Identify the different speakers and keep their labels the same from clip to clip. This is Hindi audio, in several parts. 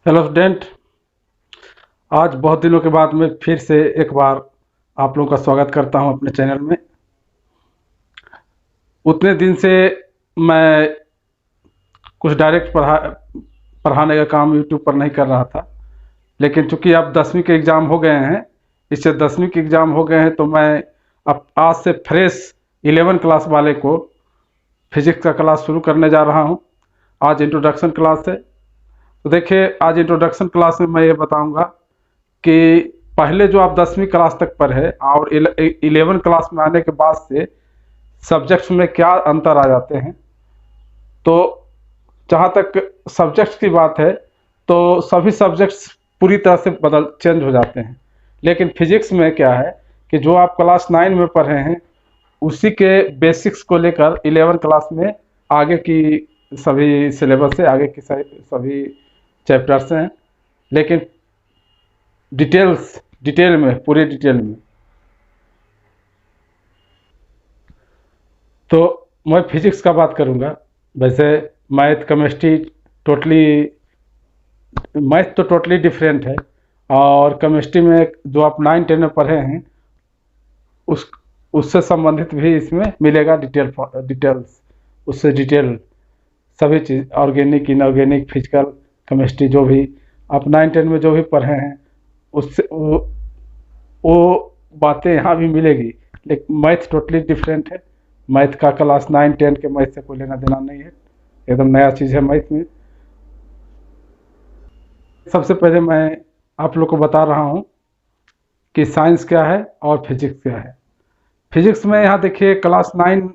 Speaker 1: Hello student. आज बहुत दिनों के बाद मैं फिर से एक बार आप लोगों का स्वागत करता हूं अपने चैनल में। उतने दिन से मैं कुछ डायरेक्ट पढ़ाने का काम यूट्यूब पर नहीं कर रहा था, लेकिन चूंकि अब 10वीं के एग्ज़ाम हो गए हैं, इससे 10वीं के एग्ज़ाम हो गए हैं तो मैं अब आज से फ्रेश 11 क्लास वाले को फिजिक्स का क्लास शुरू करने जा रहा हूं। आज इंट्रोडक्शन क्लास है। तो देखिए, आज इंट्रोडक्शन क्लास में मैं ये बताऊंगा कि पहले जो आप 10वीं क्लास तक पढ़े और 11 क्लास में आने के बाद से सब्जेक्ट्स में क्या अंतर आ जाते हैं। तो जहाँ तक सब्जेक्ट्स की बात है तो सभी सब्जेक्ट्स पूरी तरह से बदल चेंज हो जाते हैं, लेकिन फिजिक्स में क्या है कि जो आप क्लास 9 में पढ़े हैं उसी के बेसिक्स को लेकर 11 क्लास में आगे की सभी सिलेबस से आगे की सभी चैप्टर्स हैं, लेकिन डिटेल में, पूरे डिटेल में। तो मैं फिजिक्स का बात करूंगा। वैसे मैथ केमिस्ट्री टोटली मैथ तो टोटली डिफरेंट है, और केमिस्ट्री में जो आप 9 10 में पढ़े हैं उस उससे संबंधित भी इसमें मिलेगा डिटेल्स। उससे डिटेल सभी चीज़, ऑर्गेनिक, इनऑर्गेनिक, फिजिकल, केमिस्ट्री, जो भी आप 9 10 में जो भी पढ़े हैं उससे वो बातें यहाँ भी मिलेगी। लेकिन मैथ टोटली डिफरेंट है। मैथ का क्लास 9 10 के मैथ से कोई लेना देना नहीं है, एकदम नया चीज़ है मैथ में। सबसे पहले मैं आप लोग को बता रहा हूँ कि साइंस क्या है और फिजिक्स क्या है। फिजिक्स में यहाँ देखिए, क्लास 9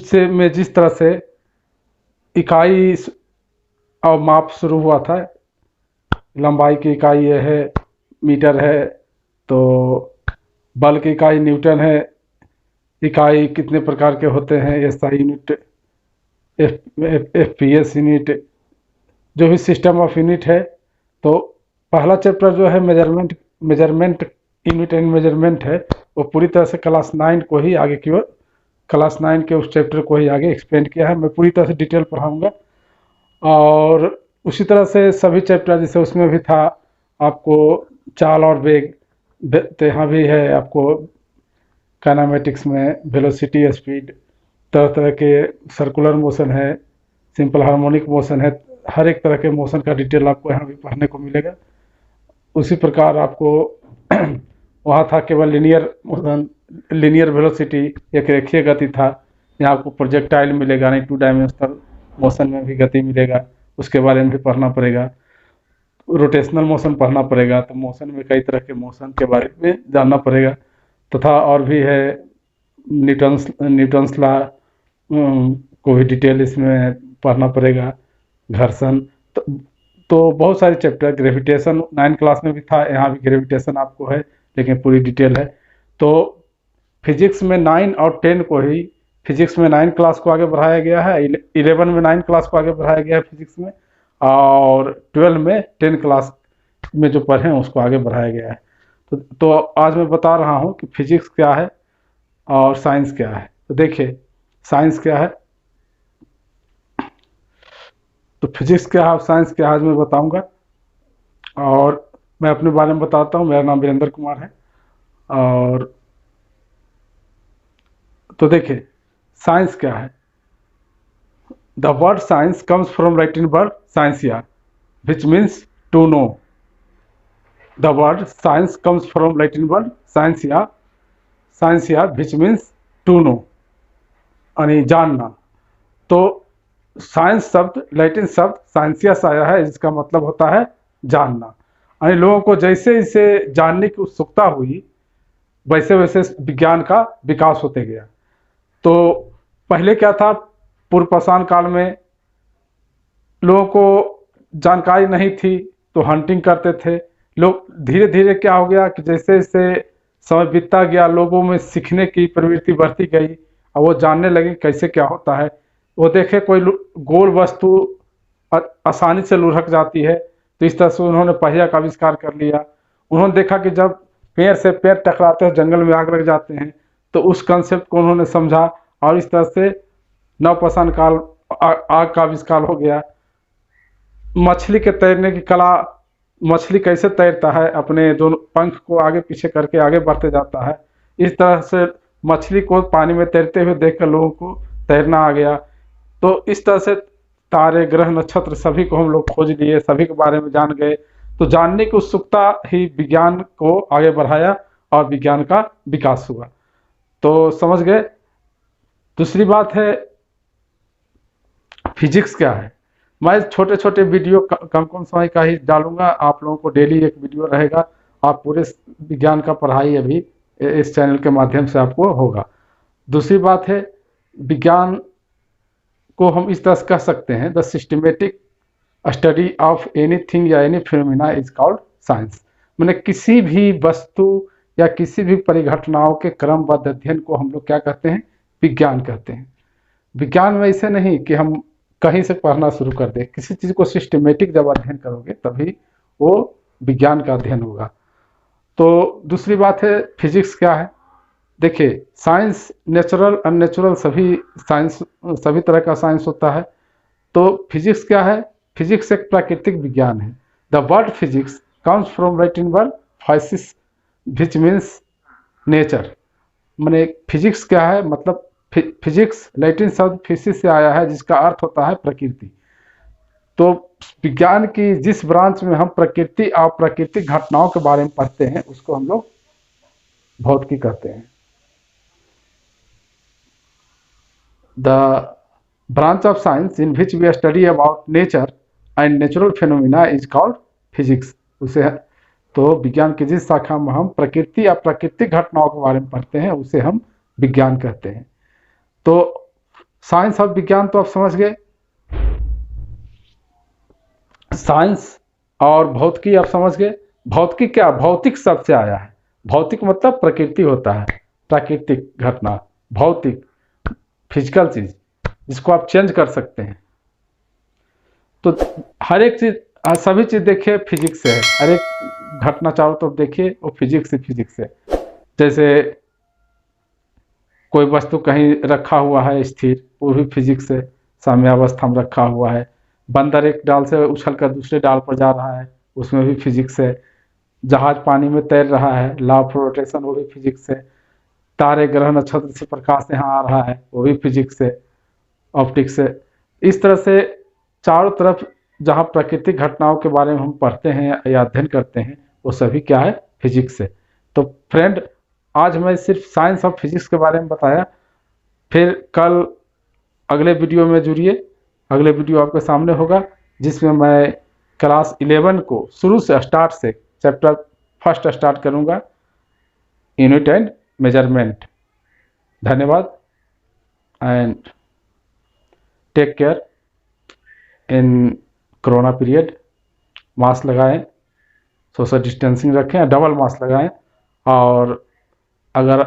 Speaker 1: से में जिस तरह से इकाई और माप शुरू हुआ था, लंबाई की इकाई ये है, मीटर है, तो बल की इकाई न्यूटन है, इकाई कितने प्रकार के होते हैं, एसआई यूनिट, एफपीएस यूनिट, जो भी सिस्टम ऑफ यूनिट है। तो पहला चैप्टर जो है मेजरमेंट यूनिट एंड मेजरमेंट है, वो पूरी तरह से क्लास 9 को ही आगे की ओर, क्लास 9 के उस चैप्टर को ही आगे एक्सपेंड किया है। मैं पूरी तरह से डिटेल पढ़ाऊँगा। और उसी तरह से सभी चैप्टर, जैसे उसमें भी था आपको चाल और वेग, तो यहाँ भी है आपको काइनेमेटिक्स में वेलोसिटी, स्पीड, तरह तरह के सर्कुलर मोशन है, सिंपल हार्मोनिक मोशन है, हर एक तरह के मोशन का डिटेल आपको यहाँ भी पढ़ने को मिलेगा। उसी प्रकार आपको वहाँ था केवल लीनियर मोशन, लीनियर वेलोसिटी, एक रेखीय गति था। यहाँ आपको प्रोजेक्टाइल मिलेगा, नहीं 2 डायमेंशनल मोशन में भी गति मिलेगा, उसके बारे में भी पढ़ना पड़ेगा। रोटेशनल मोशन पढ़ना पड़ेगा, तो मोशन में कई तरह के मोशन के बारे में जानना पड़ेगा। तथा और भी है न्यूटन्स लॉ को भी डिटेल इसमें पढ़ना पड़ेगा, घर्षण। तो, तो बहुत सारे चैप्टर, ग्रेविटेशन 9 क्लास में भी था, यहाँ भी ग्रेविटेशन आपको है, लेकिन पूरी डिटेल है। तो फिजिक्स में 9 और 10 को ही, फिजिक्स में 9 क्लास को आगे बढ़ाया गया है, 11 में 9 क्लास को आगे बढ़ाया गया है फिजिक्स में, और 12 में 10 क्लास में जो पढ़े हैं उसको आगे बढ़ाया गया है। तो आज मैं बता रहा हूँ कि फिजिक्स क्या है और साइंस क्या है। तो देखिए, साइंस क्या है, तो फिजिक्स क्या है और साइंस क्या है आज मैं बताऊंगा। और मैं अपने बारे में बताता हूँ। मेरा नाम वीरेंद्र कुमार है। और तो देखिए, साइंस क्या है। The word science comes from Latin word scientia, which means to know. The word science comes from Latin word scientia which means to know, यानी जानना। तो साइंस शब्द लैटिन शब्द साइंसिया से आया है, जिसका मतलब होता है जानना। यानी लोगों को जैसे जैसे जानने की उत्सुकता हुई, वैसे वैसे विज्ञान का विकास होते गया। तो पहले क्या था, पूर्व पाषाण काल में लोगों को जानकारी नहीं थी, तो हंटिंग करते थे लोग। धीरे धीरे क्या हो गया कि जैसे जैसे समय बीतता गया, लोगों में सीखने की प्रवृत्ति बढ़ती गई, और वो जानने लगे कैसे क्या होता है। वो देखे कोई गोल वस्तु आसानी से लुढ़क जाती है, तो इस तरह से उन्होंने पहिया का आविष्कार कर लिया। उन्होंने देखा कि जब पेड़ से पेड़ टकराते हैं, जंगल में आग लग जाते हैं, तो उस कंसेप्ट को उन्होंने समझा, और इस तरह से नवपाषाण काल, आग का आविष्कार हो गया। मछली के तैरने की कला, मछली कैसे तैरता है, अपने दोनों पंख को आगे पीछे करके आगे बढ़ते जाता है, इस तरह से मछली को पानी में तैरते हुए देखकर लोगों को तैरना आ गया। तो इस तरह से तारे, ग्रह, नक्षत्र सभी को हम लोग खोज लिए, सभी के बारे में जान गए। तो जानने की उत्सुकता ही विज्ञान को आगे बढ़ाया और विज्ञान का विकास हुआ। तो समझ गए। दूसरी बात है फिजिक्स क्या है। मैं छोटे छोटे वीडियो कम कम समय का ही डालूंगा, आप लोगों को डेली एक वीडियो रहेगा। आप पूरे विज्ञान का पढ़ाई अभी इस चैनल के माध्यम से आपको होगा। दूसरी बात है विज्ञान को हम इस तरह से कह सकते हैं, the systematic study of anything या any phenomena is called science. मैंने किसी भी वस्तु या किसी भी परिघटनाओं के क्रमबद्ध अध्ययन को हम लोग क्या कहते हैं, विज्ञान कहते हैं। विज्ञान में ऐसे नहीं कि हम कहीं से पढ़ना शुरू कर दें, किसी चीज़ को सिस्टमेटिक जब अध्ययन करोगे तभी वो विज्ञान का अध्ययन होगा। तो दूसरी बात है फिजिक्स क्या है। देखिए साइंस नेचुरल अननेचुरल सभी साइंस, सभी तरह का साइंस होता है। तो फिजिक्स क्या है, फिजिक्स एक प्राकृतिक विज्ञान है। The word physics comes from Latin word physis which means nature. मैंने फिजिक्स क्या है, मतलब फिजिक्स लैटिन शब्द फिजिक्स से आया है जिसका अर्थ होता है प्रकृति। तो विज्ञान की जिस ब्रांच में हम प्रकृति और प्राकृतिक घटनाओं के बारे में पढ़ते हैं उसको हम लोग भौतिकी कहते हैं। The branch of science in which we study about nature and natural phenomena is called physics. उसे तो विज्ञान की जिस शाखा में हम प्रकृति या प्राकृतिक घटनाओं के बारे में पढ़ते हैं उसे हम विज्ञान कहते हैं। तो साइंस और विज्ञान तो आप समझ गए। साइंस और भौतिकी आप समझ गए। भौतिकी क्या, भौतिक शब्द से आया है। भौतिक मतलब प्रकृति होता है, प्राकृतिक घटना। भौतिक फिजिकल चीज जिसको आप चेंज कर सकते हैं। तो हर एक चीज, सभी चीज देखिए फिजिक्स से है। हर एक घटना चाहो तो देखिए वो फिजिक्स से। जैसे कोई वस्तु कहीं रखा हुआ है स्थिर, वो भी फिजिक्स से साम्यावस्था में रखा हुआ है। बंदर एक डाल से उछल कर दूसरे डाल पर जा रहा है, उसमें भी फिजिक्स है। जहाज पानी में तैर रहा है, लॉ ऑफ रोटेशन, वो भी फिजिक्स है। तारे, ग्रह, नक्षत्र से प्रकाश यहाँ आ रहा है, वो भी फिजिक्स है, ऑप्टिक्स है। इस तरह से चारों तरफ जहाँ प्राकृतिक घटनाओं के बारे में हम पढ़ते हैं या अध्ययन करते हैं वो सभी क्या है, फिजिक्स है। तो फ्रेंड आज मैं सिर्फ साइंस और फिजिक्स के बारे में बताया। फिर कल अगले वीडियो में जुड़िए। अगले वीडियो आपके सामने होगा जिसमें मैं क्लास 11 को शुरू से स्टार्ट से चैप्टर फर्स्ट स्टार्ट करूंगा, यूनिट एंड मेजरमेंट। धन्यवाद and take care in corona period. Mask लगाएं, सोशल डिस्टेंसिंग रखें, डबल मास्क लगाएं। और अगर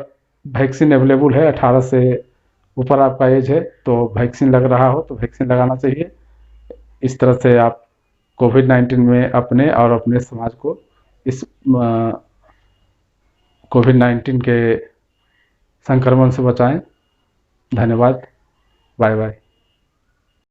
Speaker 1: वैक्सीन अवेलेबल है, 18 से ऊपर आपका एज है तो वैक्सीन लग रहा हो तो वैक्सीन लगाना चाहिए। इस तरह से आप कोविड-19 में अपने और अपने समाज को इस कोविड-19 के संक्रमण से बचाएं। धन्यवाद, बाय बाय।